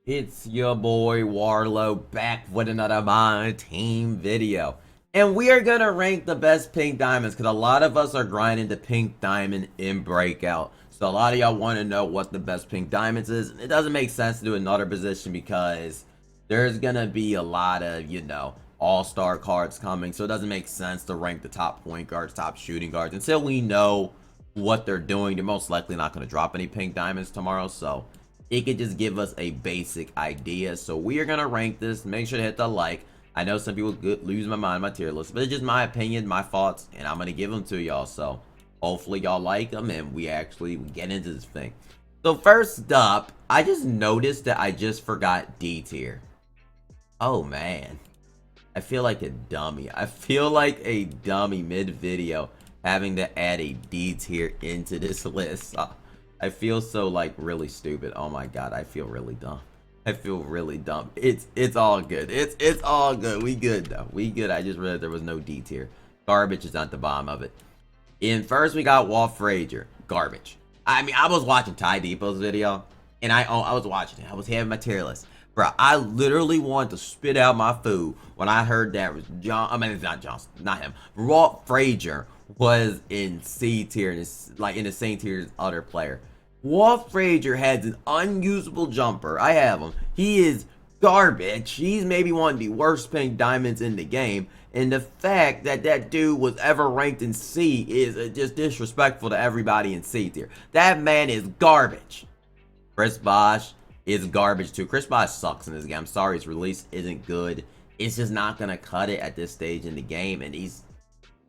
It's your boy Warlow back with another MyTeam video. And we are going to rank the best pink diamonds because a lot of us are grinding the pink diamond in Breakout. So a lot of y'all want to know what the best pink diamonds is. It doesn't make sense to do another position because there's going to be a lot of, all-star cards coming. So it doesn't make sense to rank the top point guards, top shooting guards. Until we know what they're doing, they're most likely not going to drop any pink diamonds tomorrow. So it could just give us a basic idea. So we are going to rank this. Make sure to hit the like. I know some people lose my mind, my tier list, but it's just my opinion, my thoughts, and I'm going to give them to y'all. So hopefully y'all like them and we get into this thing. So first up, I just noticed that I just forgot D tier. Oh man, I feel like a dummy. I feel like a dummy mid-video having to add a D tier into this list. I feel so like really stupid. Oh my god, I feel really dumb. I feel really dumb. It's all good. It's all good. We good though. We good. I just realized there was no D tier. Garbage is at the bottom of it. In first we got Walt Frazier. Garbage. I mean, I was watching Ty Depot's video and I was watching it. I was having my tier list. Bro, I literally wanted to spit out my food when I heard that was it's not Johnson, not him. Walt Frazier was in C tier, like in the same tier as other player. Walt Frazier has an unusable jumper. I have him. He is garbage. He's maybe one of the worst pink diamonds in the game. And the fact that that dude was ever ranked in C is just disrespectful to everybody in C tier. That man is garbage. Chris Bosh is garbage too. Chris Bosh sucks in this game. I'm sorry, his release isn't good. It's just not gonna cut it at this stage in the game, and he's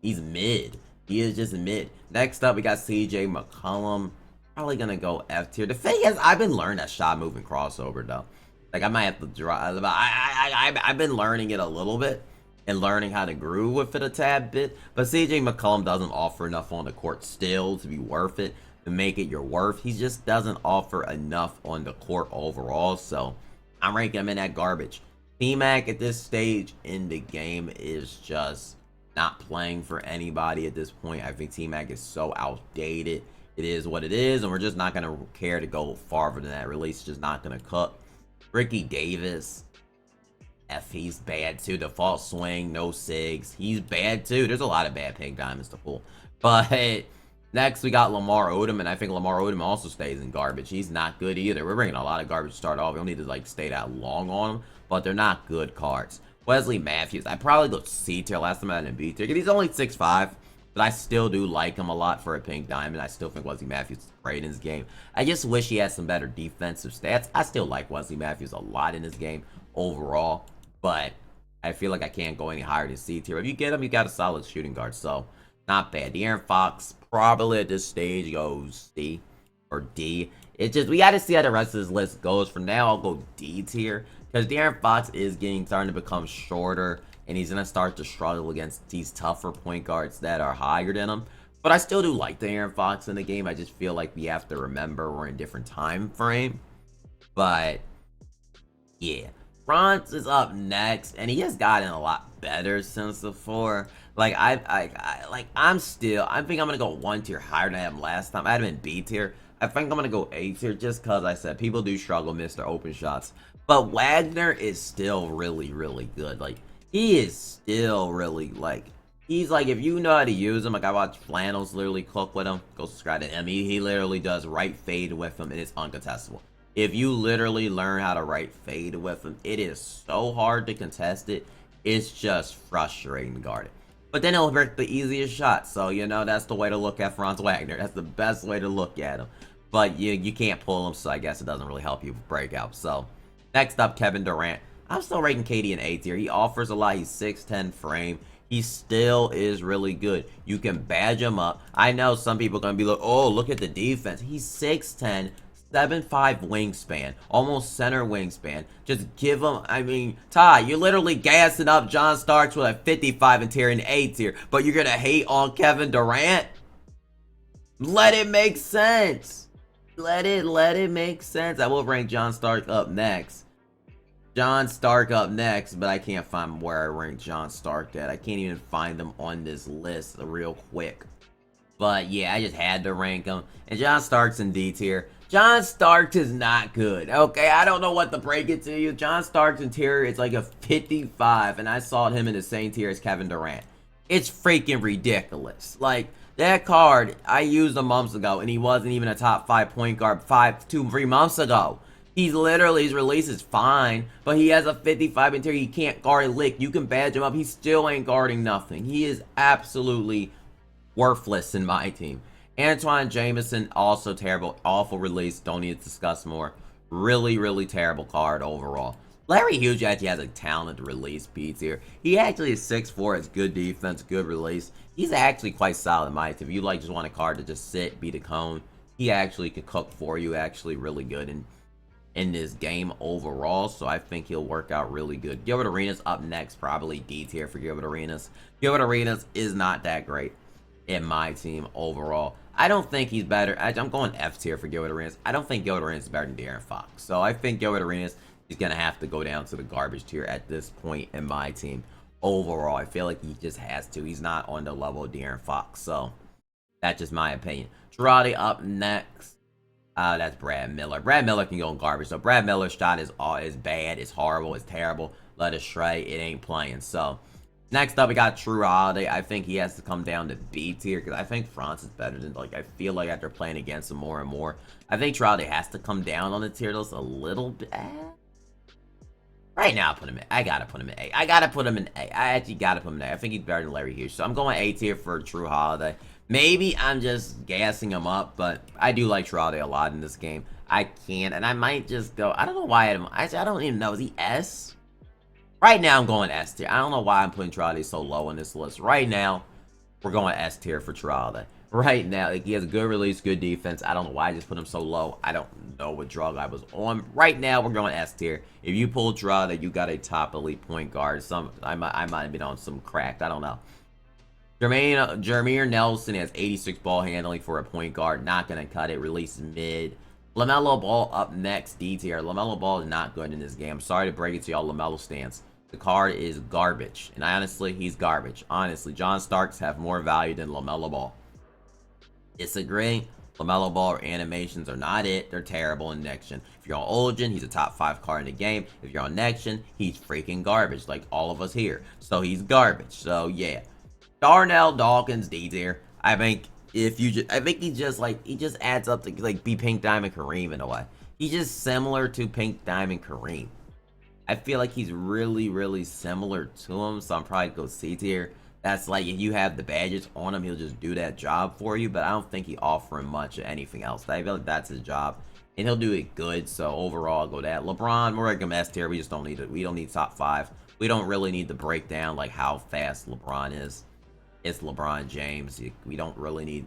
mid. He is just mid. Next up, we got CJ McCollum. Probably gonna go F tier. The thing is, I've been learning that shot moving crossover though. Like I might have to draw. I've been learning it a little bit and learning how to groove with it a tad bit. But CJ McCollum doesn't offer enough on the court still to be worth it. To make it your worth. He just doesn't offer enough on the court overall, so I'm ranking him in that garbage. T-Mac at this stage in the game is just not playing for anybody at this point. I think T-Mac is so outdated. It is what it is, and we're just not going to care to go farther than that. Release is just not going to cook. Ricky Davis, he's bad too. Default swing, no SIGs. He's bad too. There's a lot of bad pink diamonds to pull. But next, we got Lamar Odom, and I think Lamar Odom also stays in garbage. He's not good either. We're bringing a lot of garbage to start off. We don't need to like stay that long on him, but they're not good cards. Wesley Matthews, I probably go C tier. Last time I had him in B tier because he's only 6'5", but I still do like him a lot for a pink diamond. I still think Wesley Matthews is great in this game. I just wish he had some better defensive stats. I still like Wesley Matthews a lot in this game overall, but I feel like I can't go any higher than C tier. If you get him, you got a solid shooting guard, so not bad. De'Aaron Fox probably at this stage goes C or D. It's just we got to see how the rest of this list goes. For now, I'll go D tier because De'Aaron Fox is starting to become shorter, and he's gonna start to struggle against these tougher point guards that are higher than him. But I still do like De'Aaron Fox in the game. I just feel like we have to remember we're in a different time frame. But yeah, Franz is up next, and he has gotten a lot better since before. Like I think I'm gonna go one tier higher than I had last time. I had him in B tier. I think I'm gonna go A tier just cause I said people do struggle, miss their open shots. But Wagner is still really, really good. Like he is still really he's like, if you know how to use him, like I watched Flannels literally cook with him. Go subscribe to him. He literally does right fade with him, and it's uncontestable. If you literally learn how to right fade with him, it is so hard to contest it. It's just frustrating to guard it. But then he'll break the easiest shot. So, that's the way to look at Franz Wagner. That's the best way to look at him. But you can't pull him, so I guess it doesn't really help you with breakout. So, next up, Kevin Durant. I'm still rating KD in A tier. He offers a lot. He's 6'10 frame. He still is really good. You can badge him up. I know some people are going to be like, oh, look at the defense. He's 6'10". 7'5" wingspan, almost center wingspan. Just give him, Ty, you're literally gassing up John Starks with a 55 in tier and A tier, but you're gonna hate on Kevin Durant? Let it make sense. Let it make sense. I will rank John Stark up next. John Stark up next, but I can't find where I rank John Stark at. I can't even find him on this list real quick. But yeah, I just had to rank him. And John Stark's in D tier. John Starks is not good. Okay, I don't know what to break it to you. John Starks interior is like a 55, and I saw him in the same tier as Kevin Durant. It's freaking ridiculous. Like, that card I used a month ago, and he wasn't even a top 5 point guard 3 months ago. He's literally, his release is fine, but he has a 55 interior. He can't guard a lick. You can badge him up. He still ain't guarding nothing. He is absolutely worthless in my team. Antoine Jameson, also terrible. Awful release. Don't need to discuss more. Really, really terrible card overall. Larry Hughes actually has a talented release piece here. He actually is 6'4", has good defense, good release. He's actually quite solid in my team. If you like just want a card to just sit, beat a cone, he actually could cook for you. Actually really good in this game overall, so I think he'll work out really good. Gilbert Arenas up next, probably D tier for Gilbert Arenas. Gilbert Arenas is not that great in my team overall. I don't think he's better. I'm going F tier for Gilbert Arenas. I don't think Gilbert Arenas is better than De'Aaron Fox. So I think Gilbert Arenas is going to have to go down to the garbage tier at this point in my team overall. I feel like he just has to. He's not on the level of De'Aaron Fox. So that's just my opinion. Girardi up next. That's Brad Miller. Brad Miller can go in garbage. So Brad Miller's shot is bad. It's horrible. It's terrible. Let it stray. It ain't playing. So next up, we got True Holiday. I think he has to come down to B tier because I think France is better than, like, I feel like after playing against him more and more, I think True Holiday has to come down on the tier list a little bit. Right now, I put him in. I gotta put him in A. I gotta put him in A. I actually gotta put him in A. I think he's better than Larry Hughes. So I'm going A tier for True Holiday. Maybe I'm just gassing him up, but I do like True Holiday a lot in this game. I can, and I might just go. I don't know why I don't even know. Is he S? Right now, I'm going S tier. I don't know why I'm putting True Holiday so low on this list. Right now, we're going S tier for True Holiday. Right now, like, he has a good release, good defense. I don't know why I just put him so low. I don't know what drug I was on. Right now, we're going S tier. If you pull True Holiday, you got a top elite point guard. I might have been on some cracked. I don't know. Jameer Nelson has 86 ball handling for a point guard. Not going to cut it. Release mid. LaMelo Ball up next, D tier. LaMelo Ball is not good in this game. I'm sorry to break it to y'all LaMelo stance. The card is garbage. And honestly, he's garbage. Honestly, John Starks have more value than LaMelo Ball. Disagree. LaMelo Ball animations are not it. They're terrible in next gen. If you're on old gen, he's a top 5 card in the game. If you're on next gen, he's freaking garbage, like all of us here. So he's garbage. So yeah. Darnell Dawkins, D tier. I think he just adds up to like be Pink Diamond Kareem in a way. He's just similar to Pink Diamond Kareem. I feel like he's really, really similar to him, so I'm probably go C tier. That's like if you have the badges on him, he'll just do that job for you, but I don't think he offering much of anything else. I feel like that's his job, and he'll do it good. So overall, I'll go that. LeBron, we're like S tier. We just don't need it. We don't need top 5. We don't really need to break down like how fast LeBron is. It's LeBron James. We don't really need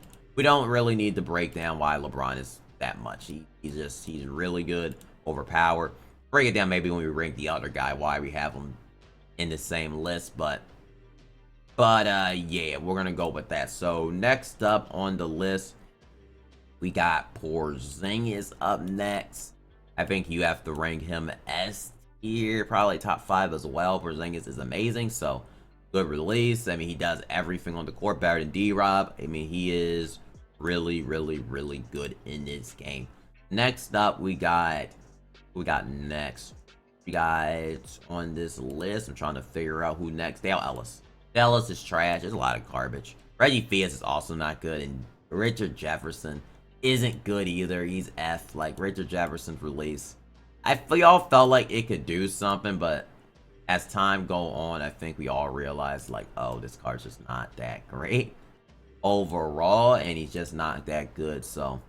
to break down why LeBron is that much. He's really good, overpowered. Break it down maybe when we rank the other guy, why we have him in the same list, but yeah, we're gonna go with that. So next up on the list, we got Porzingis up next. I think you have to rank him S tier, probably top 5 as well. Porzingis is amazing, so good release. I mean, he does everything on the court better than D-Rob. I mean, he is really, really, really good in this game. Next up, we got next. We got on this list. I'm trying to figure out who next. Dale Ellis. Dale Ellis is trash. There's a lot of garbage. Reggie Fils is also not good, and Richard Jefferson isn't good either. He's F. Like Richard Jefferson's release, we all felt like it could do something, but as time go on, I think we all realized, like, oh, this card's just not that great overall, and he's just not that good. So,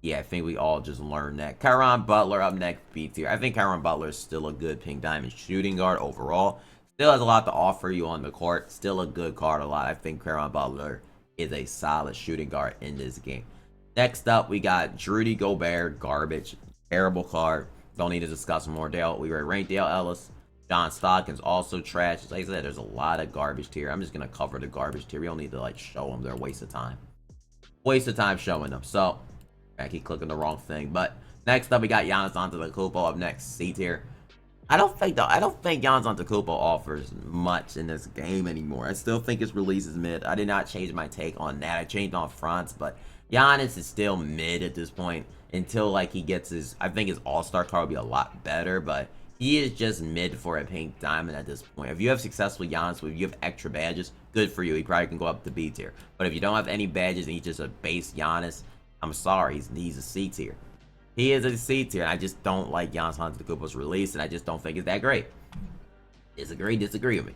yeah, I think we all just learned that. Caron Butler up next, B tier. I think Caron Butler is still a good Pink Diamond shooting guard overall. Still has a lot to offer you on the court. Still a good card a lot. I think Caron Butler is a solid shooting guard in this game. Next up, we got Rudy Gobert, garbage. Terrible card. Don't need to discuss more. We already ranked Dale Ellis. John Stockton's also trash. Like I said, there's a lot of garbage tier. I'm just going to cover the garbage tier. We don't need to, like, show them. They're a waste of time. Waste of time showing them. So, I keep clicking the wrong thing. But next up, we got Giannis Antetokounmpo up next, C tier. I don't think Giannis Antetokounmpo offers much in this game anymore. I still think his release is mid. I did not change my take on that. I changed on France, but Giannis is still mid at this point until like he gets his. I think his All-Star card will be a lot better, but he is just mid for a pink diamond at this point. If you have successful Giannis, if you have extra badges, good for you. He probably can go up to B tier. But if you don't have any badges and he's just a base Giannis, I'm sorry, he's a C tier. He is a C tier. I just don't like Giannis Antetokounmpo's release, and I just don't think it's that great. Disagree with me.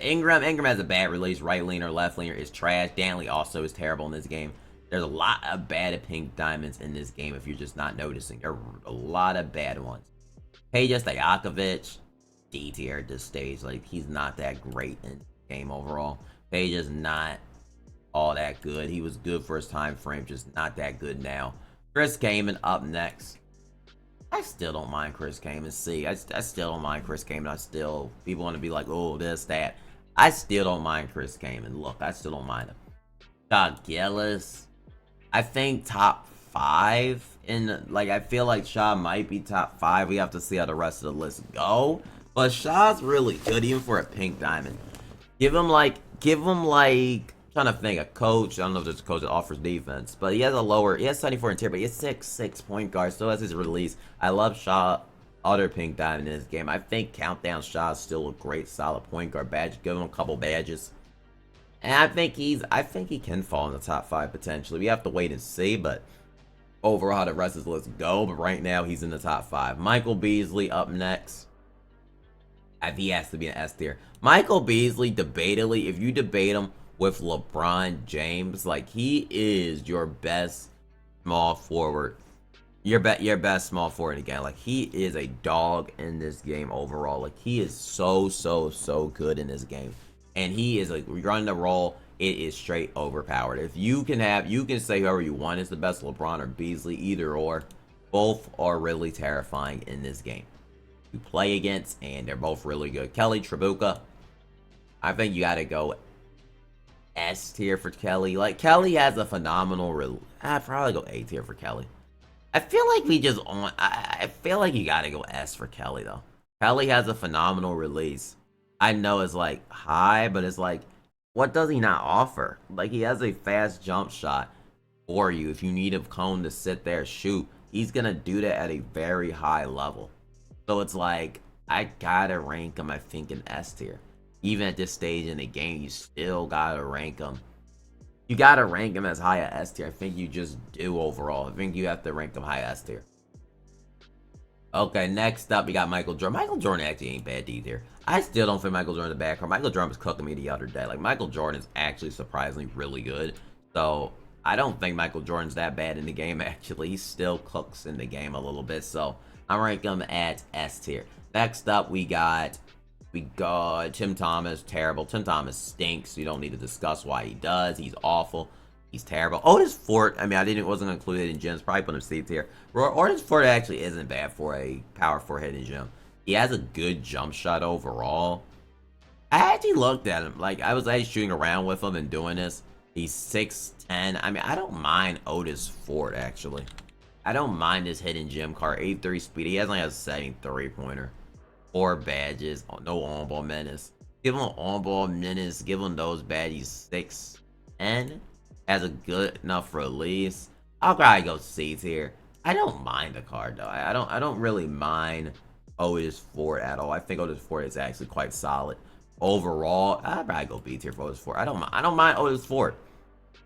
Ingram has a bad release. Right leaner, left leaner is trash. Danley also is terrible in this game. There's a lot of bad pink diamonds in this game if you're just not noticing. There are a lot of bad ones. Peja Stojakovic, D tier at this stage. Like, he's not that great in the game overall. Peja's not all that good. He was good for his time frame, just not that good now. Chris Kaman up next. I still don't mind Chris Kaman. See, I still don't mind Chris Kaman. People want to be like, oh, this, that. I still don't mind Chris Kaman. Look, I still don't mind him. Shaw Gillis, I think top 5. I feel like Shaw might be top 5. We have to see how the rest of the list go. But Shaw's really good, even for a pink diamond. Give him like, trying to think, a coach. I don't know if there's a coach that offers defense, but he has 74 interior, but he has 6'6" point guard. Still has his release. I love Shaw, other pink diamond in this game. I think Countdown Shaw is still a great, solid point guard badge. Give him a couple badges, and I think he can fall in the top 5 potentially. We have to wait and see, but overall, how the rest of the list go. But right now, he's in the top 5. Michael Beasley up next. He has to be an S tier. Michael Beasley, debatably, if you debate him with LeBron James, like, he is your best small forward. Your best small forward in the game. Like, he is a dog in this game overall. Like, he is so good in this game. And he is, like, running the roll, it is straight overpowered. If you can say whoever you want is the best, LeBron or Beasley, either or. Both are really terrifying in this game to play against, and they're both really good. Kelly Tribuca, I think you gotta go S tier for Kelly. Like, Kelly has a phenomenal I'd probably go A tier for Kelly. I feel like I feel like you gotta go S for Kelly though. Kelly has a phenomenal release. I know it's like high, but it's like, what does he not offer? Like, he has a fast jump shot for you. If you need a cone to sit there shoot, he's gonna do that at a very high level. So it's like, I gotta rank him, I think, in S tier. Even at this stage in the game, you still gotta rank him. You gotta rank him as high as S tier. I think you just do overall. I think you have to rank him high S tier. Okay, next up, we got Michael Jordan. Michael Jordan actually ain't bad D tier. I still don't think Michael Jordan's a bad card. Michael Jordan was cooking me the other day. Like, Michael Jordan is actually surprisingly really good. So, I don't think Michael Jordan's that bad in the game, actually. He still cooks in the game a little bit. So, I'm ranking him at S tier. Next up, we got Tim Thomas. Terrible. Tim Thomas stinks. You don't need to discuss why he does. He's awful. He's terrible. Otis Fort, I mean, wasn't included in gyms. Probably put him C tier. Otis Fort actually isn't bad for a power forward hitting gym. He has a good jump shot overall. I actually looked at him. Like, I was actually shooting around with him and doing this. He's 6'10". I mean, I don't mind Otis Fort, actually. I don't mind his hidden gym card. 83 speed. He has only a 73 pointer. 4 badges. No on-ball menace. Give him on-ball menace. Give him those badges. 6'10". Has a good enough release. I'll probably go C tier. I don't mind the card though. I don't really mind Otis Fort at all. I think Otis Fort is actually quite solid. Overall, I'd probably go B tier for Otis Fort. I don't mind Otis Fort.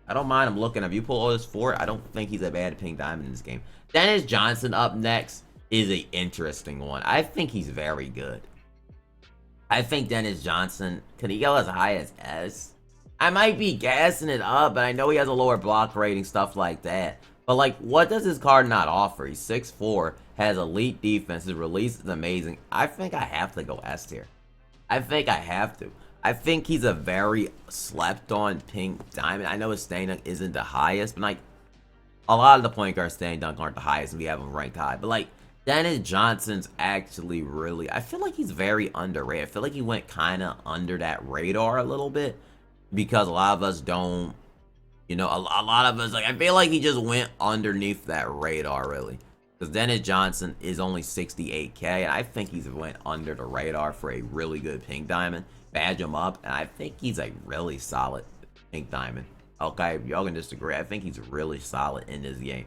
I don't mind him looking. If you pull Otis Fort, I don't think he's a bad pink diamond in this game. Dennis Johnson up next is an interesting one. I think he's very good. I think Dennis Johnson, can he go as high as S? I might be gassing it up, but I know he has a lower block rating, stuff like that. But, like, what does his card not offer? He's 6'4", has elite defense, his release is amazing. I think I have to go S tier. I think I have to. I think he's a very slept-on pink diamond. I know his staying dunk isn't the highest, but, like, a lot of the point guard staying dunk aren't the highest, and we have him ranked high. But, like, Dennis Johnson's actually really, I feel like he's very underrated. I feel like he went kind of under that radar a little bit. Because a lot of us don't, you know, a lot of us, like, I feel like he just went underneath that radar, really. Because Dennis Johnson is only 68K, and I think he's went under the radar for a really good pink diamond. Badge him up, and I think he's a really solid pink diamond. Okay, y'all can disagree. I think he's really solid in this game.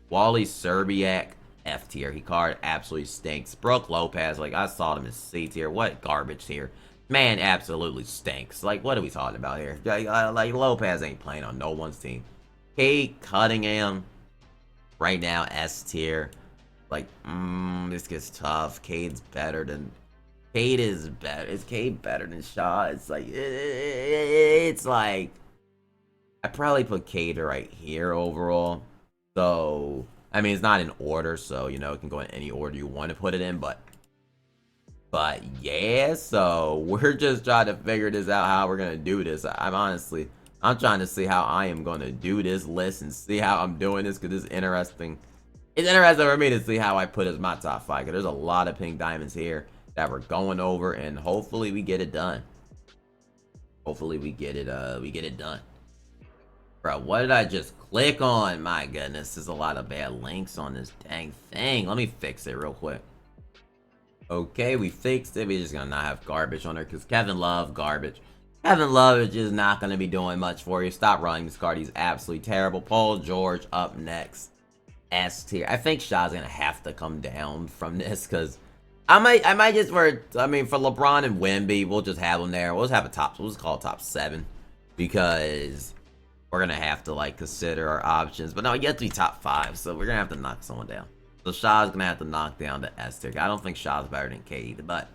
Wally Serbiak, F tier. He card absolutely stinks. Brooke Lopez, like I saw him as C tier. What garbage tier. Man, absolutely stinks. Like, what are we talking about here? Like Lopez ain't playing on no one's team. Kate Cunningham, right now S tier. Like, this gets tough. Cade's better than. Cade is better. Is Cade better than Shaw? It's like it's like I probably put Cade right here overall. So I mean, it's not in order, so you know it can go in any order you want to put it in. But yeah, so we're just trying to figure this out how we're gonna do this. I'm trying to see how I am gonna do this list and see how I'm doing this because it's interesting. It's interesting for me to see how I put as my top 5 because there's a lot of pink diamonds here that we're going over, and hopefully we get it done. Hopefully we get it done. Bro, what did I just click on? My goodness, there's a lot of bad links on this dang thing. Let me fix it real quick. Okay, we fixed it. We're just gonna not have garbage on there because Kevin Love, garbage. Kevin Love is just not gonna be doing much for you. Stop running this card. He's absolutely terrible. Paul George up next. S tier. I think Shaw's gonna have to come down from this because I might just for LeBron and Wemby, we'll just have them there. We'll just have we'll just call it top 7 because we're gonna have to like consider our options. But no, you have to be top 5, so we're gonna have to knock someone down. So Shaw's gonna have to knock down the S tier. I don't think Shaw's better than Cade, but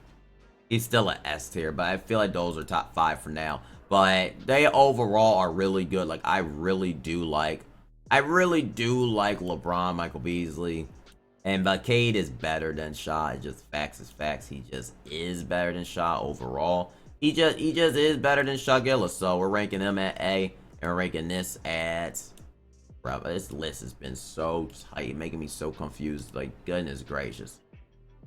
he's still an S tier. But I feel like those are top 5 for now. But they overall are really good. Like I really do like LeBron, Michael Beasley. But Cade is better than Shaw. It's just facts is facts. He just is better than Shaw overall. He just is better than Shaw Gillis. So we're ranking him at A, and we're ranking this at. Bro, this list has been so tight, making me so confused. Like goodness gracious.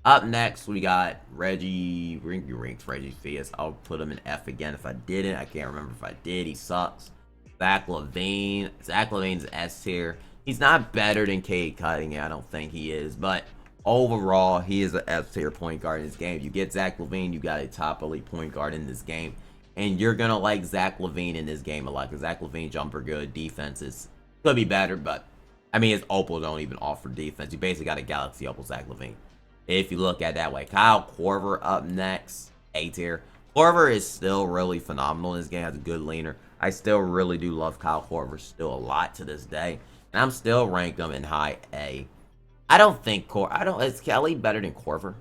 Up next, we got Reggie Rinks, Reggie Fierce. I'll put him in F again if I didn't. I can't remember if I did. He sucks. Zach LaVine. Zach LaVine's S tier. He's not better than Cade Cunningham. I don't think he is. But overall, he is an S tier point guard in this game. If you get Zach LaVine, you got a top elite point guard in this game. And you're going to like Zach LaVine in this game a lot. Because Zach LaVine jumper good. Defense could be better. But, I mean, his Opal don't even offer defense. You basically got a Galaxy Opal Zach LaVine. If you look at it that way. Kyle Korver up next. A tier. Korver is still really phenomenal in this game. Has a good leaner. I still really do love Kyle Korver still a lot to this day. And I'm still ranking him in high A. I don't think is Kelly better than Korver?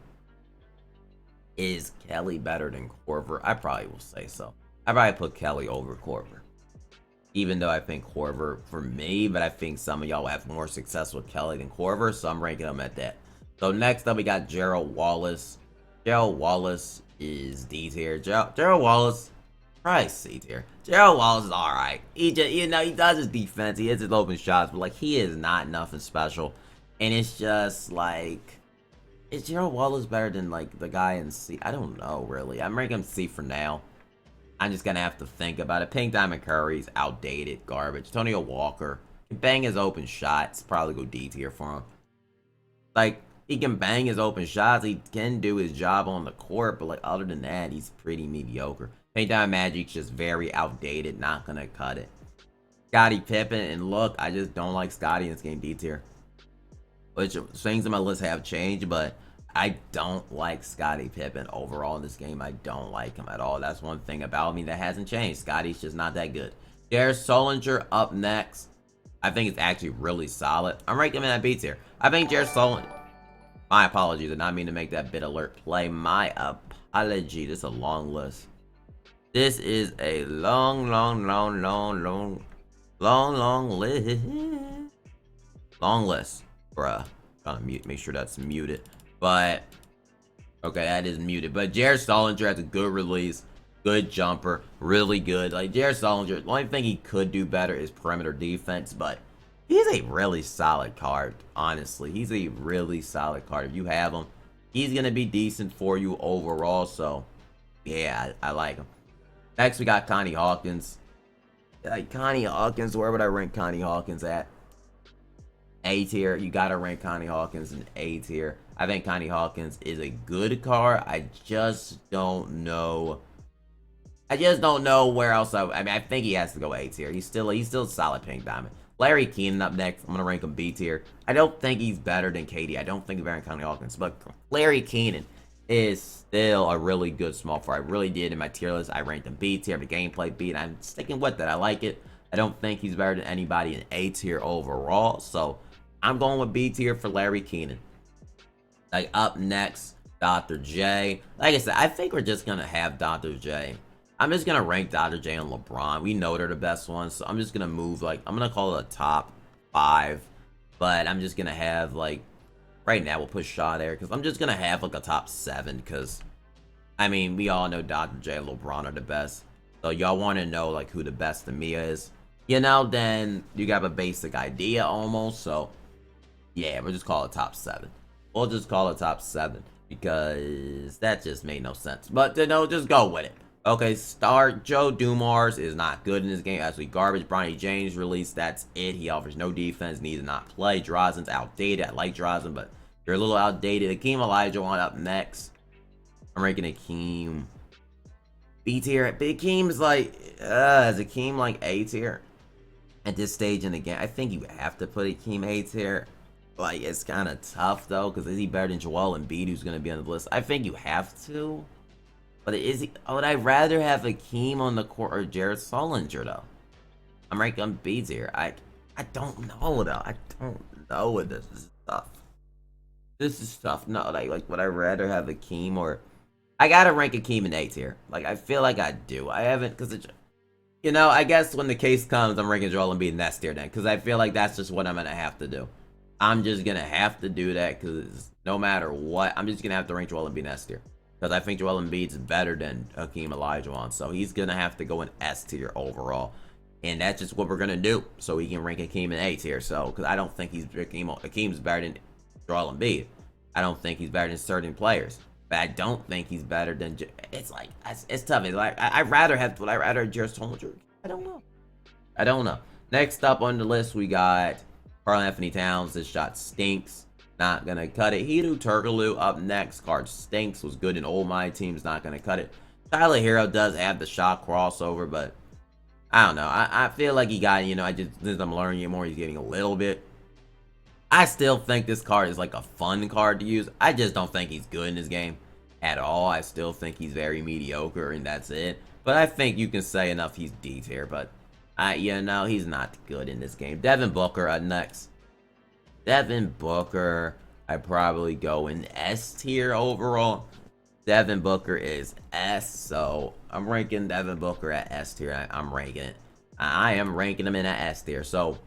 Is Kelly better than Korver? I probably will say so. I probably put Kelly over Korver. Even though I think Korver for me, but I think some of y'all will have more success with Kelly than Korver, so I'm ranking him at that. So next up we got Gerald Wallace. Gerald Wallace is D tier. Gerald Wallace, probably C tier. Gerald Wallace is alright. He just, he does his defense. He hits his open shots, but like he is not nothing special. And it's just like, is Gerald Wallace better than like the guy in C? I don't know really. I'm ranking him C for now. I'm just gonna have to think about it. Pink Diamond Curry's outdated, garbage. Tony Walker can bang his open shots. Probably go D tier for him. Like he can bang his open shots. He can do his job on the court, but like other than that, he's pretty mediocre. Pink Diamond Magic's just very outdated. Not gonna cut it. Scottie Pippen, and look, I just don't like Scottie in this game. D tier. Which things in my list have changed, but I don't like Scottie Pippen overall in this game. I don't like him at all. That's one thing about me that hasn't changed. Scottie's just not that good. Jared Solinger up next. I think it's actually really solid. I'm ranking him in that B tier. I think Jared Solinger. My apologies. I did not mean to make that bit alert play. My apology. This is a long list. This is a long list. Long list. Bruh. Trying to mute, make sure that's muted. But, okay, that is muted. But Jared Solinger has a good release. Good jumper. Really good. Like, Jared Solinger, the only thing he could do better is perimeter defense. But he's a really solid card, honestly. He's a really solid card. If you have him, he's going to be decent for you overall. So, yeah, I like him. Next, we got Connie Hawkins. Like, Connie Hawkins, where would I rank Connie Hawkins at? A tier. You gotta rank Connie Hawkins in A tier. I think Connie Hawkins is a good card. I just don't know I just don't know where else. I mean, I think he has to go A tier. He's still a solid pink diamond. Larry Keenan up next. I'm gonna rank him B tier. I don't think he's better than KD. I don't think Baron County Hawkins, but Larry Keenan is still a really good small forward. I really did in my tier list. I ranked him B tier. The gameplay B, and I'm sticking with it. I like it. I don't think he's better than anybody in A tier overall. So I'm going with B tier for Larry Keenan. Like up next, Dr. J. Like I said, I think we're just gonna have Dr. J. I'm just gonna rank Dr. J and LeBron. We know they're the best ones, so I'm just gonna move, like, I'm gonna call it a top 5, but I'm just gonna have, like, right now we'll put Shaw there, because I'm just gonna have like a top 7, because I mean, we all know Dr. J and LeBron are the best. So y'all want to know like who the best to me is, you know, then you got a basic idea almost. So yeah, we'll just call it top 7. We'll just call it top 7 because that just made no sense. But you know, just go with it. Okay, start. Joe Dumars is not good in this game. Actually, garbage. Bronny James released. That's it. He offers no defense. Needs to not play. Drazen's outdated. I like Drazen, but you're a little outdated. Akeem Olajuwon up next. I'm ranking Akeem B tier. Akeem is like, is Akeem like A tier at this stage in the game? I think you have to put Akeem A tier. Like, it's kind of tough though, because is he better than Joel Embiid, who's going to be on the list? I think you have to. But is he? Would I rather have Akeem on the court or Jared Sullinger though? I'm ranking him B tier. I don't know though. I don't know what this is tough. This is tough. No, like would I rather have Akeem or? I gotta rank Akeem in A tier. Like, I feel like I do. I haven't, because it's, you know, I guess when the case comes, I'm ranking Joel Embiid in S tier then, because I feel like that's just what I'm gonna have to do. I'm just gonna have to do that, because no matter what, I'm just gonna have to rank Joel Embiid in S tier. Because I think Joel Embiid's better than Akeem Olajuwon, so he's gonna have to go in S tier overall. And that's just what we're gonna do, so we can rank Akeem in A tier. So, because I don't think Akeem's better than Joel Embiid. I don't think he's better than certain players. But I don't think he's better than. It's like it's tough. It's like I'd rather have Jared Sullinger. I don't know. Next up on the list we got Karl-Anthony Towns. This shot stinks. Not gonna cut it. Hedo Turkoglu up next. Card stinks. Was good in old MyTeam's. Not gonna cut it. Tyler Hero does have the shot crossover, but I don't know. I feel like he got, you know, as I'm learning it more, he's getting a little bit. I still think this card is like a fun card to use. I just don't think he's good in this game at all. I still think he's very mediocre, and that's it. But I think you can say enough he's D tier, but you know, he's not good in this game. Devin Booker up next. Devin Booker, I probably go in S tier overall. Devin Booker is S, so I'm ranking Devin Booker at S tier. I'm ranking it. I am ranking him in at S tier. So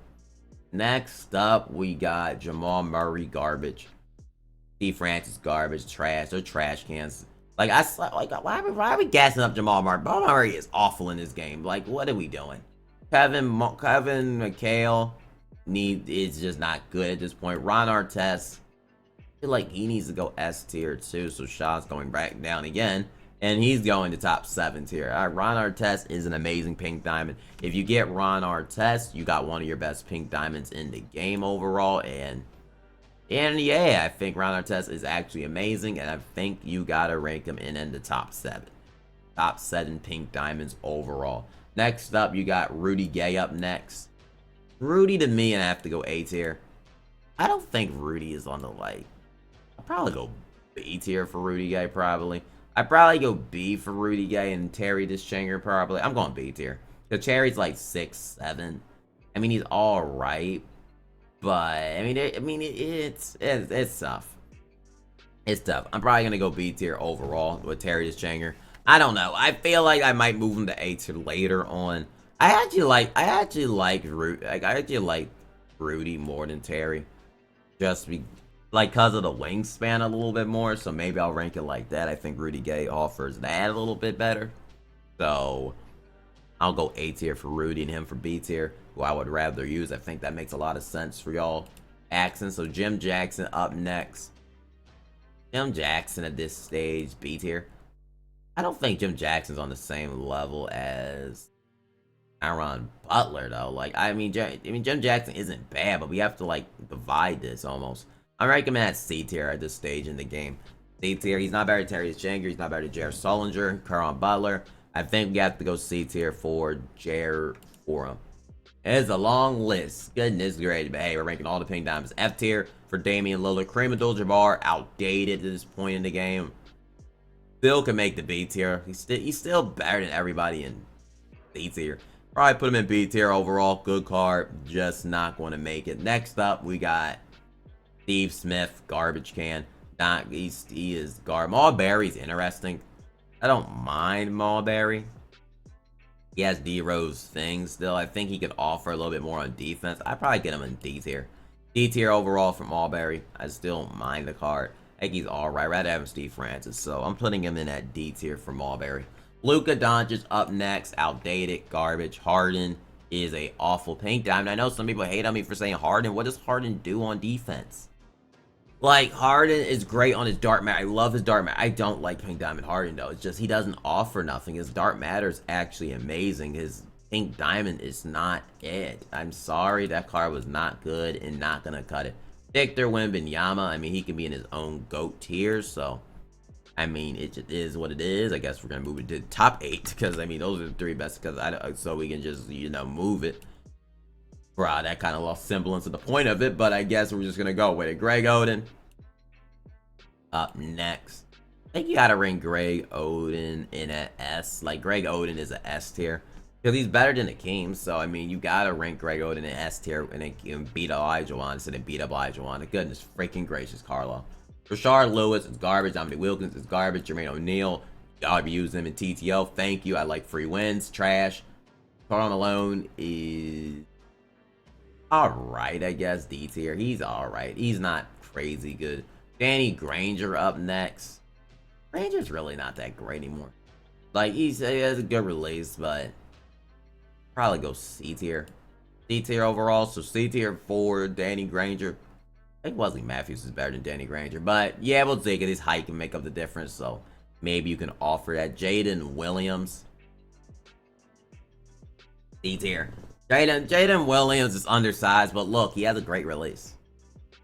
next up, we got Jamal Murray, garbage. Steve Francis, garbage, trash. They're trash cans. Like, why are we gassing up Jamal Murray? Jamal Murray is awful in this game. Like, what are we doing? Kevin McHale is just not good at this point. Ron Artest, I feel like he needs to go S tier too. So Shaw's going back down again, and he's going to top 7 tier. Ron Artest is an amazing pink diamond. If you get Ron Artest, you got one of your best pink diamonds in the game overall. And yeah, I think Ron Artest is actually amazing, and I think you gotta rank him in the top 7. Top 7 pink diamonds overall. Next up, you got Rudy Gay up next. Rudy, to me, and I have to go A tier. I don't think Rudy is on the, like, I'll probably go B tier for Rudy Gay, probably. I'd probably go B for Rudy Gay and Terry Dischanger, probably. I'm going B tier. Because Terry's like 6, 7. I mean, he's alright. But, I mean, it's tough. It's tough. I'm probably going to go B tier overall with Terry Dischanger. I don't know. I feel like I might move him to A tier later on. I actually like Rudy more than Terry. Just because of the wingspan a little bit more. So maybe I'll rank it like that. I think Rudy Gay offers that a little bit better. So I'll go A tier for Rudy and him for B tier, who I would rather use. I think that makes a lot of sense for y'all accents. So Jim Jackson up next. Jim Jackson at this stage, B tier. I don't think Jim Jackson's on the same level as Aaron Butler though. Like, I mean Jim Jackson isn't bad, but we have to like divide this almost. I'm ranking him at C tier at this stage in the game. C tier. He's not better than Terry Dischanger. He's not better than Jared Sullinger, Caron Butler. I think we have to go C tier for Jared Forum. It's a long list. Goodness gracious. But hey, we're ranking all the pink diamonds. F tier for Damian Lillard. Kareem Abdul-Jabbar, outdated at this point in the game. Still can make the B tier. He's still better than everybody in B tier. Probably put him in B tier overall. Good card. Just not going to make it. Next up, we got Steve Smith, garbage can. He is garbage. Marbury's interesting. I don't mind Marbury. He has D-Rose things still. I think he could offer a little bit more on defense. I'd probably get him in D tier. D tier overall for Marbury. I still don't mind the card. I think he's alright. Rather have him Steve Francis. So I'm putting him in at D tier for Marbury. Luka Doncic up next. Outdated. Garbage. Harden is a awful pink diamond. I know some people hate on me for saying Harden. What does Harden do on defense? Like, Harden is great on his dark matter. I love his dark matter. I don't like pink diamond Harden, though. It's just he doesn't offer nothing. His dark matter is actually amazing. His pink diamond is not it. I'm sorry. That card was not good and not going to cut it. Victor Wembanyama, I mean, he can be in his own GOAT tier, so, I mean, it just is what it is. I guess we're going to move it to the top 8, because, I mean, those are the 3 best, so we can just, you know, move it. Bruh, that kind of lost semblance of the point of it, but I guess we're just going to go with it. Greg Oden up next. I think you got to rank Greg Oden in an S. Like, Greg Oden is an S tier. Because he's better than Akeem, so, I mean, you got to rank Greg Oden in S tier and then beat up Olajuwon instead of beat up Olajuwon. Goodness freaking gracious, Carlo. Rashard Lewis is garbage. Dominique Wilkins is garbage. Jermaine O'Neal, y'all be using him in TTO. Thank you. I like free wins. Trash. Karl Malone is alright, I guess. D tier. He's alright. He's not crazy good. Danny Granger up next. Granger's really not that great anymore. Like, he has a good release, but probably go C tier. C tier overall, so C tier for Danny Granger. I think Wesley Matthews is better than Danny Granger, but yeah, we'll take it. His height can make up the difference, so maybe you can offer that. Jaden Williams. C tier. Jaden Williams is undersized, but look, he has a great release.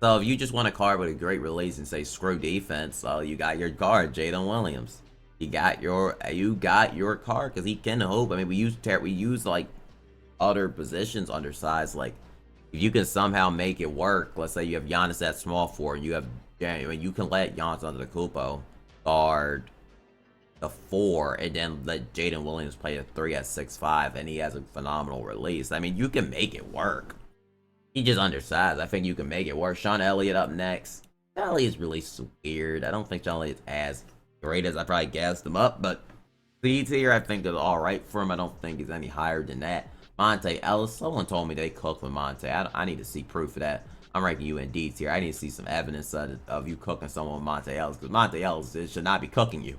So if you just want a card with a great release and say screw defense, so you got your card, Jaden Williams. You got your card because he can hoop. I mean, we use like other positions undersized. Like, if you can somehow make it work, let's say you have Giannis at small forward, you can let Giannis Antetokounmpo guard the 4 and then let Jaden Williams play a 3 at 6'5", and he has a phenomenal release. I mean, you can make it work. He's just undersized. I think you can make it work. Sean Elliott up next. Sean Elliott's release is weird. I don't think Sean Elliott's as great as I probably gassed him up, but C tier I think is alright for him. I don't think he's any higher than that. Monte Ellis. Someone told me they cooked with Monte. I need to see proof of that. I'm ranking you in D tier. I need to see some evidence of you cooking someone with Monte Ellis, because Monte Ellis should not be cooking you.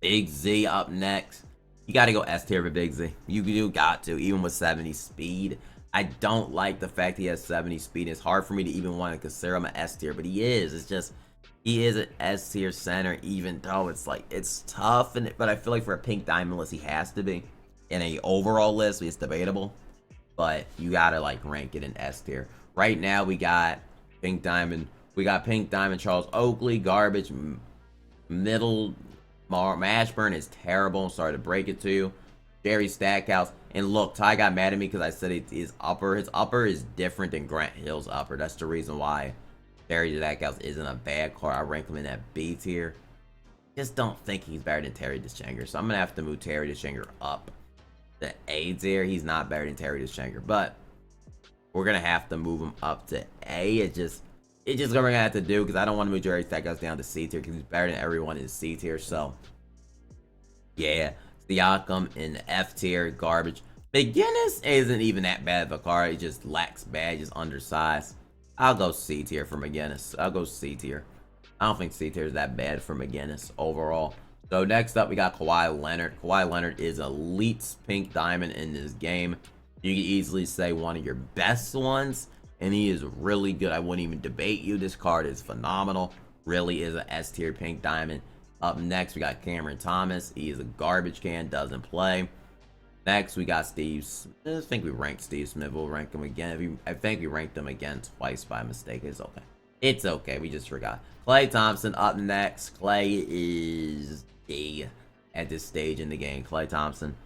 Big Z up next. You got to go S tier for Big Z. You got to, even with 70 speed. I don't like the fact he has 70 speed. It's hard for me to even want to consider him an S tier, but he is. It's just, he is an S tier center, even though it's like, it's tough. But I feel like for a pink diamond list, he has to be. In a overall list, it's debatable. But you got to like rank it in S tier. Right now, we got pink diamond. We got pink diamond Charles Oakley, garbage. Middle, Mashburn is terrible. Sorry to break it to you. Jerry Stackhouse. And look, Ty got mad at me because I said his upper is different than Grant Hill's upper. That's the reason why Jerry Stackhouse isn't a bad card. I rank him in that B tier. Just don't think he's better than Terry Deschenger. So I'm going to have to move Terry Deschenger up to A tier. He's not better than Terry Deschenger. But we're going to have to move him up to A. It's just what we're going to have to do, because I don't want to move Jerry Stackhouse down to C tier because he's better than everyone in C tier. So, yeah. Siakam in F tier, garbage. McGinnis isn't even that bad of a card. He just lacks bad, just undersized. I'll go C tier for McGinnis. I'll go C tier. I don't think C tier is that bad for McGinnis overall. So next up, we got Kawhi Leonard. Kawhi Leonard is elite pink diamond in this game. You can easily say one of your best ones, and he is really good. I wouldn't even debate you. This card is phenomenal. Really is an S tier pink diamond. Up next, we got Cameron Thomas. He is a garbage can, doesn't play. Next, we got Steve Smith. I think we ranked Steve Smith. We'll rank him again. I think we ranked him again twice by mistake. It's okay. It's okay. We just forgot. Klay Thompson up next. Klay is D. at this stage in the game. Klay Thompson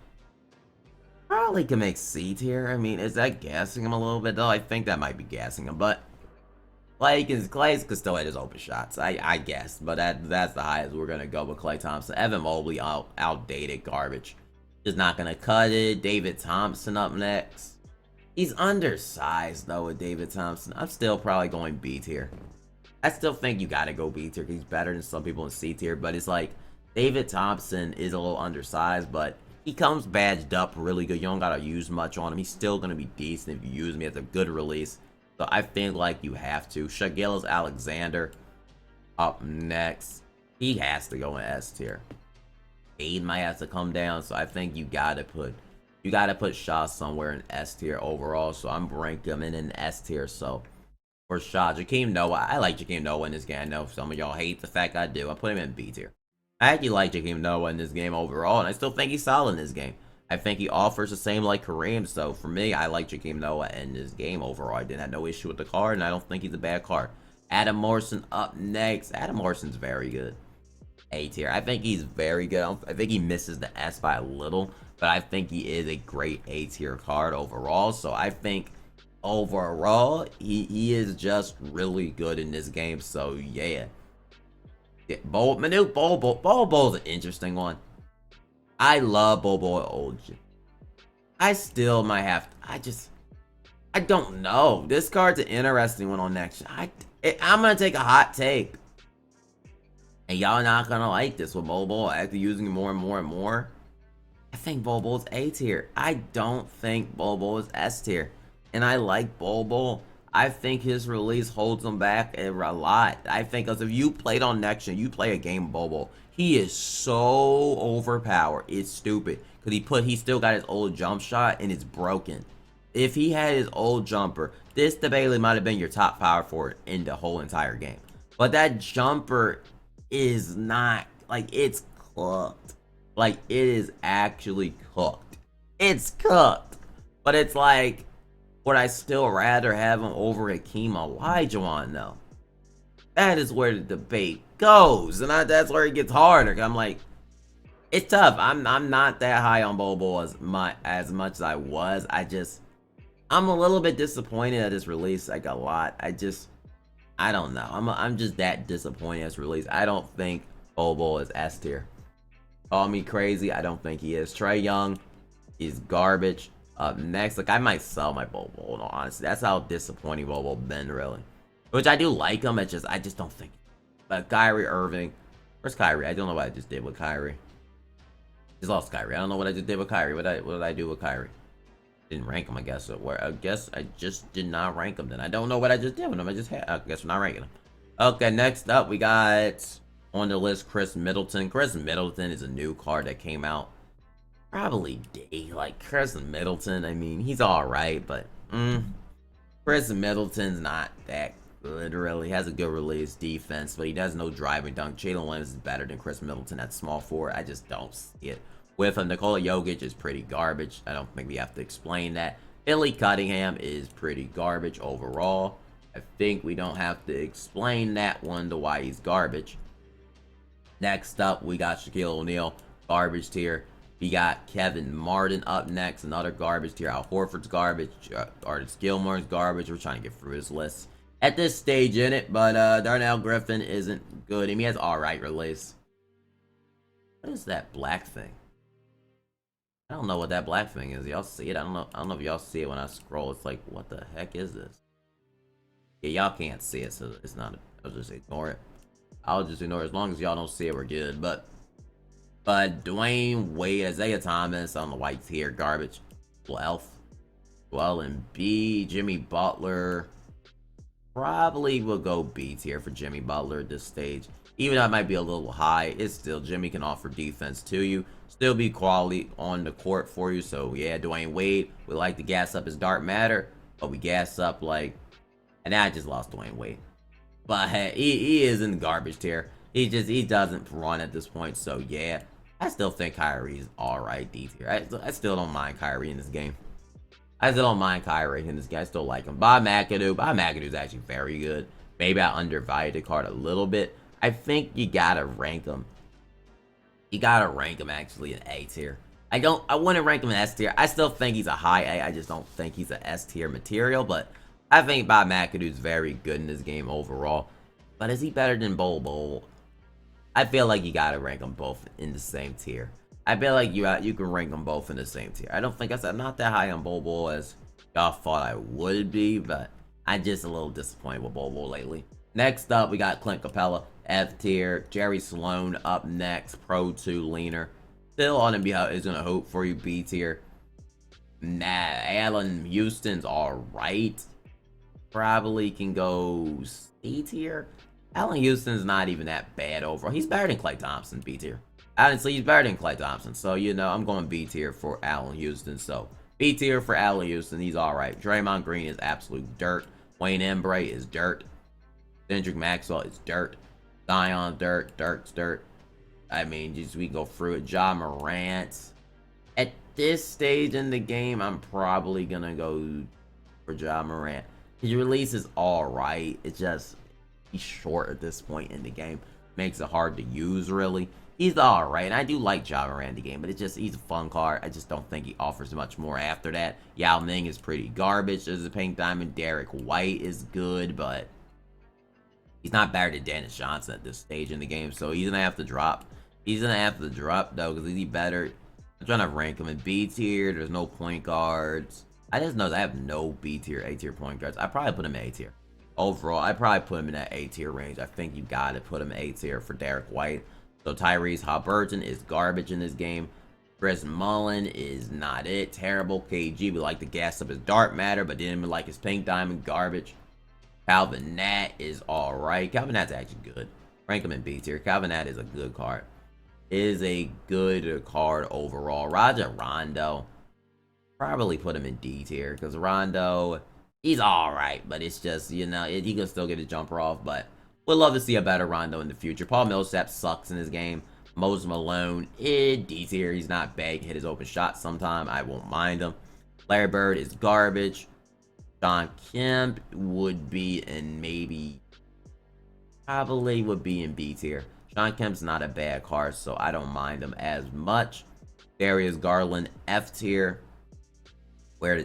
probably can make C tier. I mean, is that gassing him a little bit though? I think that might be gassing him, but Klay can still hit his open shots, I guess. But that's the highest we're gonna go with Klay Thompson. Evan Mobley, outdated garbage. Just not gonna cut it. David Thompson up next. He's undersized though with David Thompson. I'm still probably going B tier. I still think you gotta go B tier because he's better than some people in C tier. But it's like David Thompson is a little undersized, but he comes badged up really good. You don't gotta use much on him. He's still gonna be decent if you use him. He has a good release. So I think like you have to. Shai Gilgeous-Alexander up next. He has to go in S tier. Aid might have to come down. So I think you gotta put Shaw somewhere in S tier overall. So I'm ranking him in S tier. So for Shaw, Joakim Noah, I like Joakim Noah in this game. I know some of y'all hate the fact I do. I put him in B tier. I actually like Joakim Noah in this game overall, and I still think he's solid in this game. I think he offers the same like Kareem, so for me, I like Joakim Noah in this game overall. I didn't have no issue with the card, and I don't think he's a bad card. Adam Morrison up next. Adam Morrison's very good. A tier. I think he's very good. I think he misses the S by a little, but I think he is a great A tier card overall. So I think overall, he is just really good in this game. So yeah. Bol Bol's an interesting one. I love Bobo at old gym. I still might have to, I don't know. This card's an interesting one on next. I'm gonna take a hot take. And y'all not gonna like this with Bobo after using it more and more and more. I think Bobo's A tier. I don't think Bobo is S tier. And I like Bobo. I think his release holds him back a lot. I think because if you played on next gen, you play a game of Bobo, he is so overpowered. It's stupid. Because he still got his old jump shot and it's broken. If he had his old jumper, this debatably might have been your top power forward in the whole entire game. But that jumper is not, like, it's cooked. Like, it is actually cooked. It's cooked. But it's like, would I still rather have him over Hakeem Olajuwon though? That is where the debate goes, and that's where it gets harder. I'm like, it's tough. I'm not that high on Bobo as much as I was. I'm a little bit disappointed at his release, like a lot. I don't know. I'm just that disappointed at his release. I don't think Bobo is S tier. Call me crazy. I don't think he is. Trae Young is garbage. Up next, like I might sell my Bobo. No, honestly, that's how disappointing Bobo been, really. Which I do like him. I just don't think. But Kyrie Irving, where's Kyrie? I don't know what I just did with Kyrie. Just lost Kyrie. I don't know what I just did with Kyrie. What did I do with Kyrie? Didn't rank him, I guess. I guess I just did not rank him. Then I don't know what I just did with him. I guess we're not ranking him. Okay, next up we got on the list Chris Middleton. Chris Middleton is a new card that came out. Probably D. Like Chris Middleton, I mean, he's alright, but Chris Middleton's not that good, really. He has a good release defense, but he does no driving dunk. Jalen Williams is better than Chris Middleton at small forward. I just don't see it. With him, Nikola Jokic is pretty garbage. I don't think we have to explain that. Billy Cunningham is pretty garbage overall. I think we don't have to explain that one to why he's garbage. Next up, we got Shaquille O'Neal, garbage tier. We got Kevin Martin up next, another garbage tier. Al Horford's garbage. Artis Gilmore's garbage. We're trying to get through his list at this stage in it, but Darnell Griffin isn't good. I mean, he has alright release. What is that black thing? I don't know what that black thing is. Y'all see it? I don't know if y'all see it when I scroll. It's like, what the heck is this? Yeah, y'all can't see it, so it's not. I'll just ignore it. I'll just ignore it. As long as y'all don't see it, we're good. But Dwayne Wade, Isaiah Thomas on the white tier, garbage. Elf. Well, and B, Jimmy Butler. Probably will go B tier for Jimmy Butler at this stage. Even though it might be a little high, it's still Jimmy can offer defense to you. Still be quality on the court for you. So yeah, Dwayne Wade, we like to gas up his dark matter, but we gas up like, and I just lost Dwayne Wade. But hey, he is in the garbage tier. He doesn't run at this point. So yeah, I still think Kyrie's alright D tier. I still don't mind Kyrie in this game. I still don't mind Kyrie in this game. I still like him. Bob McAdoo is actually very good. Maybe I undervalued the card a little bit. I think you gotta rank him. You gotta rank him actually in A tier. I wouldn't rank him in S tier. I still think he's a high A. I just don't think he's a S tier material. But I think Bob McAdoo's very good in this game overall. But is he better than Bol Bol? I feel like you gotta rank them both in the same tier. I feel like you can rank them both in the same tier. I don't think I'm not that high on Bol Bol as y'all thought I would be, but I'm just a little disappointed with Bol Bol lately. Next up, we got Clint Capella, F tier. Jerry Sloan up next, Pro 2 leaner. Still on NBA is gonna hope for you, B tier. Nah, Allen Houston's alright. Probably can go C tier. Allen Houston's not even that bad overall. He's better than Klay Thompson, B tier. Honestly, he's better than Klay Thompson. So, you know, I'm going B tier for Allen Houston. So, B tier for Allen Houston. He's alright. Draymond Green is absolute dirt. Wayne Embry is dirt. Cedric Maxwell is dirt. Zion dirt. Dirk's dirt. I mean, just we go through it. Ja Morant. At this stage in the game, I'm probably going to go for Ja Morant. His release is alright. It's just, he's short at this point in the game. Makes it hard to use, really. He's alright. I do like Ja Morant in the game, but it's just, he's a fun card. I just don't think he offers much more after that. Yao Ming is pretty garbage as a pink diamond. Derek White is good, but he's not better than Dennis Johnson at this stage in the game, so he's going to have to drop. He's going to have to drop, though, because he's better. I'm trying to rank him in B tier. There's no point guards. I just know that I have no B tier, A tier point guards. I probably put him in A tier. Overall, I probably put him in that A tier range. I think you gotta put him A tier for Derek White. So Tyrese Haliburton is garbage in this game. Chris Mullin is not it. Terrible. KG, we like to gas up his dark matter, but didn't even like his pink diamond. Garbage. Calvin Nat is alright. Calvin Nat's actually good. Rank him in B tier. Calvin Nat is a good card. Is a good card overall. Rajon Rondo. Probably put him in D tier because Rondo, he's alright, but it's just, you know, he can still get a jumper off, but we'd love to see a better Rondo in the future. Paul Millsap sucks in this game. Moses Malone, D tier. He's not bad. He can hit his open shot sometime. I won't mind him. Larry Bird is garbage. John Kemp would be in maybe, probably would be in B tier. Sean Kemp's not a bad card, so I don't mind him as much. Darius Garland, F tier. Where's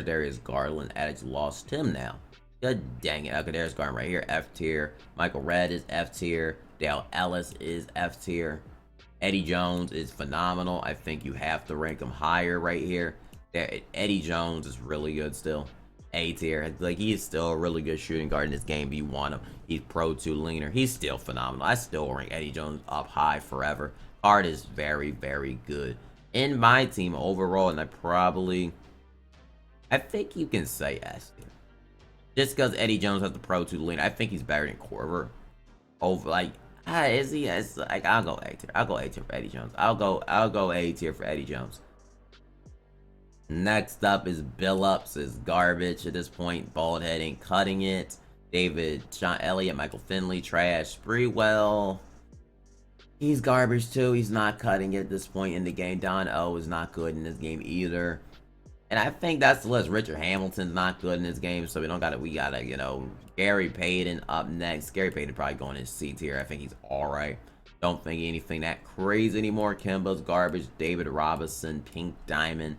Darius Garland? I just lost him now. God dang it. Okay, there's Garland right here. F tier. Michael Redd is F tier. Dale Ellis is F tier. Eddie Jones is phenomenal. I think you have to rank him higher right here. Eddie Jones is really good still. A tier. Like, he is still a really good shooting guard in this game if you want him. He's Pro 2 leaner. He's still phenomenal. I still rank Eddie Jones up high forever. Card is very, very good. In my team overall, and I think you can say S tier. Just because Eddie Jones has the Pro 2 leaner, I think he's better than Korver. Over, like, is he? It's like, I'll go A tier. I'll go A tier for Eddie Jones. I'll go A tier for Eddie Jones. Next up is Billups is garbage at this point. Baldhead ain't cutting it. Sean Elliott, Michael Finley, trash. Sprewell, he's garbage too. He's not cutting it at this point in the game. Don O is not good in this game either. And I think that's the list. Richard Hamilton's not good in this game, so we gotta, you know, Gary Payton up next. Gary Payton probably going in C tier. I think he's alright. Don't think anything that crazy anymore. Kemba's garbage. David Robinson, Pink Diamond.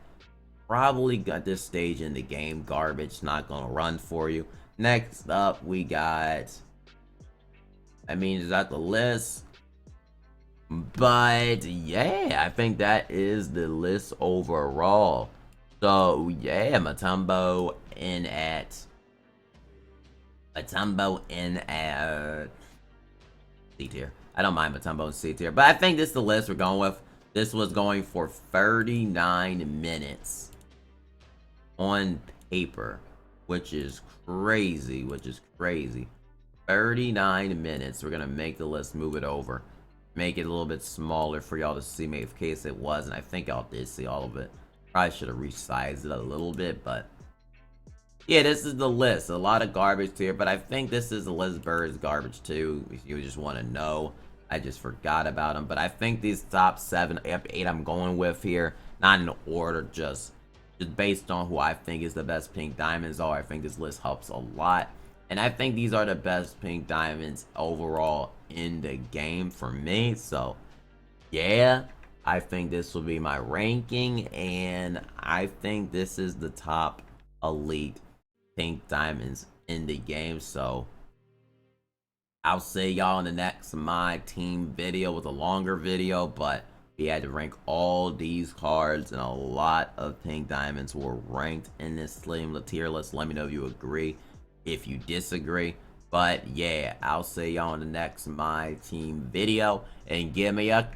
Probably got this stage in the game. Garbage. Not gonna run for you. Next up, we got, I mean, is that the list? But yeah, I think that is the list overall. So yeah, Mutombo in at C tier. I don't mind Mutombo in C tier, but I think this is the list we're going with. This was going for 39 minutes on paper, which is crazy. 39 minutes. We're gonna make the list, move it over, make it a little bit smaller for y'all to see, maybe in case it wasn't. I think y'all did see all of it. Probably should have resized it a little bit, but yeah, this is the list. A lot of garbage here, but I think this is the list. Bird's garbage too, if you just want to know. I just forgot about them, but I think these top 7, 8 I'm going with here, not in order, just based on who I think is the best pink diamonds are. I think this list helps a lot, and I think these are the best pink diamonds overall in the game for me. So yeah, I think this will be my ranking, and I think this is the top elite pink diamonds in the game. So I'll see y'all in the next My Team video with a longer video, but we had to rank all these cards, and a lot of pink diamonds were ranked in this slim tier list. Let me know if you agree, if you disagree. But yeah, I'll see y'all in the next My Team video, and give me a